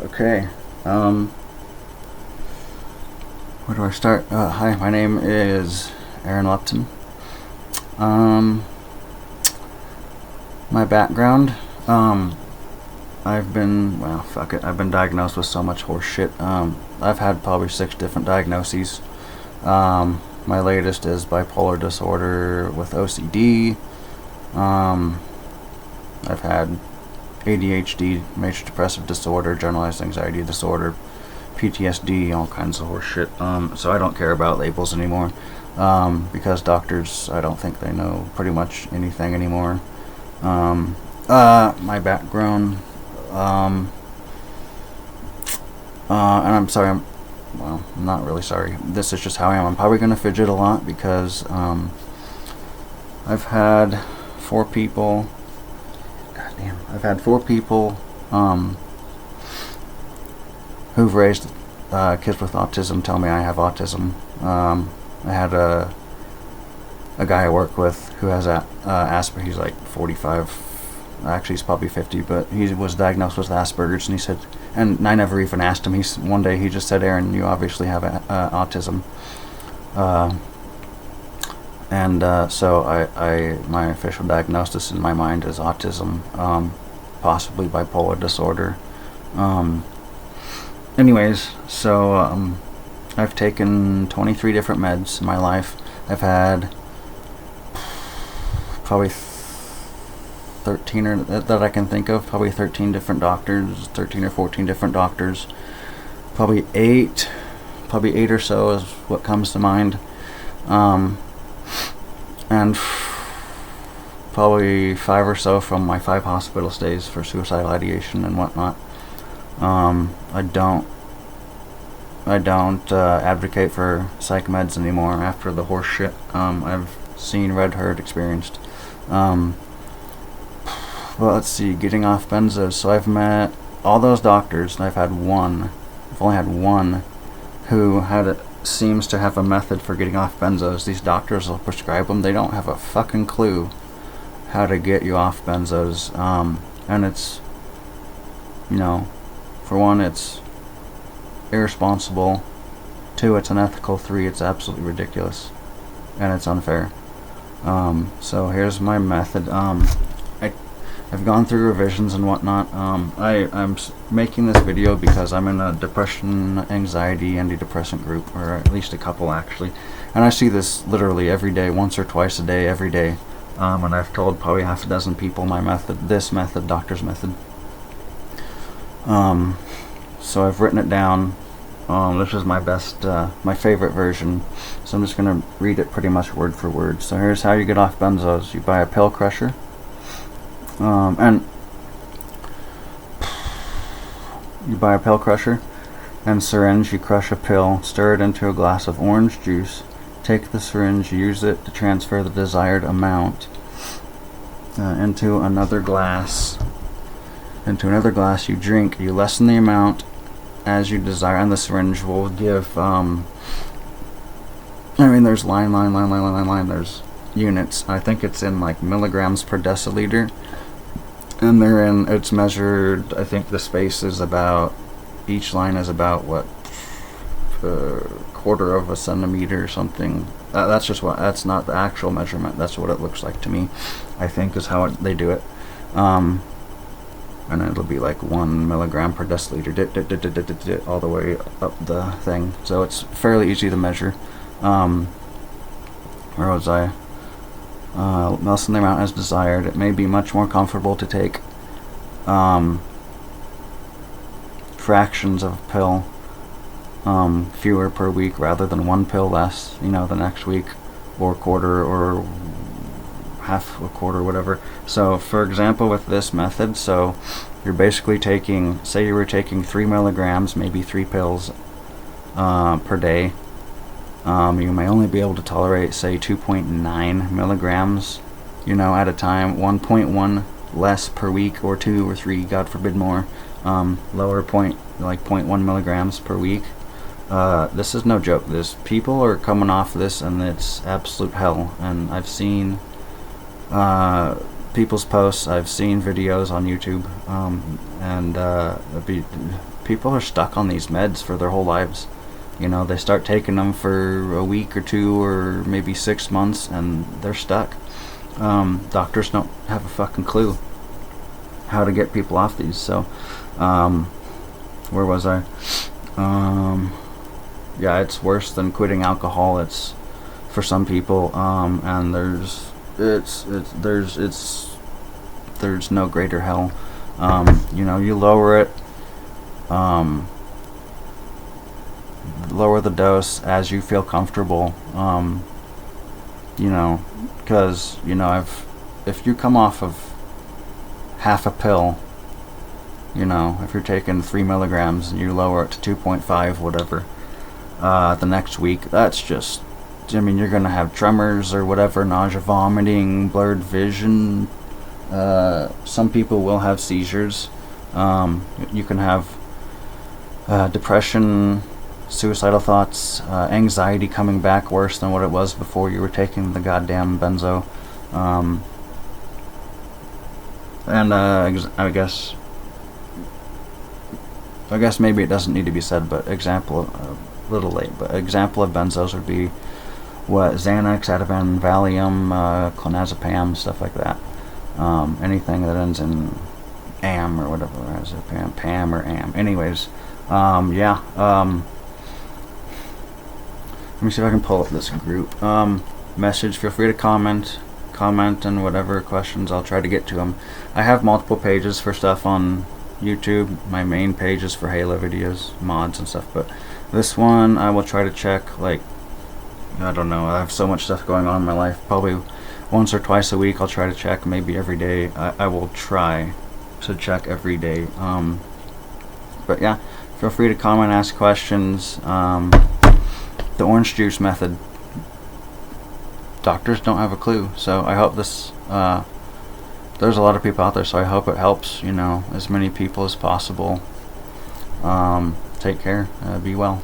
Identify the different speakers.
Speaker 1: Okay. Where do I start? Hi, my name is Aaron Lupton. My background. I've been diagnosed with so much horse shit. I've had probably 6 different diagnoses. My latest is bipolar disorder with OCD. I've had ADHD, major depressive disorder, generalized anxiety disorder, PTSD, all kinds of horse shit. So I don't care about labels anymore, because doctors, I don't think they know pretty much anything anymore. My background, and I'm sorry, I'm not really sorry. This is just how I am. I'm probably going to fidget a lot because I've had 4 people. Goddamn, I've had 4 people who've raised kids with autism tell me I have autism. I had a guy I work with who has Asperger's. He's like 45. Actually, he's probably 50, but he was diagnosed with Asperger's, and he said, and I never even asked him. One day he just said, "Aaron, you obviously have autism." So my official diagnosis in my mind is autism, possibly bipolar disorder. Anyways, so I've taken 23 different meds in my life. I've had probably 13 or that I can think of, probably 13 different doctors, 13 or 14 different doctors. Probably eight or so is what comes to mind. And probably 5 or so from my 5 hospital stays for suicidal ideation and whatnot. I don't advocate for psych meds anymore after the horse shit I've seen, read, heard, experienced. Well, let's see, getting off benzos. So I've met all those doctors, and I've only had one who seems to have a method for getting off benzos. These doctors will prescribe them. They don't have a fucking clue how to get you off benzos. And it's, for one, it's irresponsible. 2, it's unethical. 3, it's absolutely ridiculous, and it's unfair. So here's my method. I've gone through revisions and whatnot. I'm making this video because I'm in a depression, anxiety, antidepressant group, or at least a couple actually, and I see this literally every day, once or twice a day, every day. And I've told probably half a dozen people my method, doctor's method. So I've written it down. This is my best, my favorite version, so I'm just going to read it pretty much word for word. So here's how you get off benzos. You buy a pill crusher, and syringe. You crush a pill, stir it into a glass of orange juice, take the syringe, use it to transfer the desired amount into another glass. You drink. You lessen the amount as you desire, and the syringe will give, there's line, there's units. I think it's in like milligrams per deciliter, and it's measured, I think the space is about, each line is about, what, a quarter of a centimeter or something. That's not the actual measurement, that's what it looks like to me, I think is how they do it. And it'll be like 1 milligram per deciliter, all the way up the thing. So it's fairly easy to measure. Where was I? Lessen the amount as desired. It may be much more comfortable to take fractions of a pill, fewer per week, rather than 1 pill less, the next week, or quarter, or half a quarter, whatever. So for example, with this method, so you're basically taking, say you were taking 3 milligrams, maybe 3 pills per day. You may only be able to tolerate, say, 2.9 milligrams, at a time. 1.1 less per week, or 2 or 3, God forbid more. Lower point, like 0.1 milligrams per week. This is no joke. People are coming off this, and it's absolute hell. And I've seen people's posts, I've seen videos on YouTube. and people are stuck on these meds for their whole lives. You know, they start taking them for a week or two or maybe 6 months, and they're stuck. Doctors don't have a fucking clue how to get people off these. So, where was I? Yeah, it's worse than quitting alcohol. It's for some people, and there's no greater hell. You know, you lower it, lower the dose as you feel comfortable. You know, because you know, if you come off of half a pill, you know, if you're taking 3 milligrams and you lower it to 2.5, whatever, the next week, that's just, I mean, you're gonna have tremors or whatever, nausea, vomiting, blurred vision. Some people will have seizures. You can have depression, suicidal thoughts, anxiety coming back worse than what it was before you were taking the goddamn benzo. And I guess maybe it doesn't need to be said, but example, a little late, but example of benzos would be what, Xanax, Ativan, Valium, clonazepam, stuff like that. Anything that ends in am or whatever, pam or am. Anyways, yeah. Let me see if I can pull up this group message. Feel free to comment and whatever questions, I'll try to get to them. I have multiple pages for stuff on YouTube. My main page is for Halo videos, mods and stuff, but this one I will try to check, like, I don't know, I have so much stuff going on in my life. Probably once or twice a week I'll try to check, maybe every day. I will try to check every day. But yeah, feel free to comment, ask questions. The orange juice method, doctors don't have a clue, so I hope this, there's a lot of people out there, so I hope it helps, you know, as many people as possible. Take care, be well.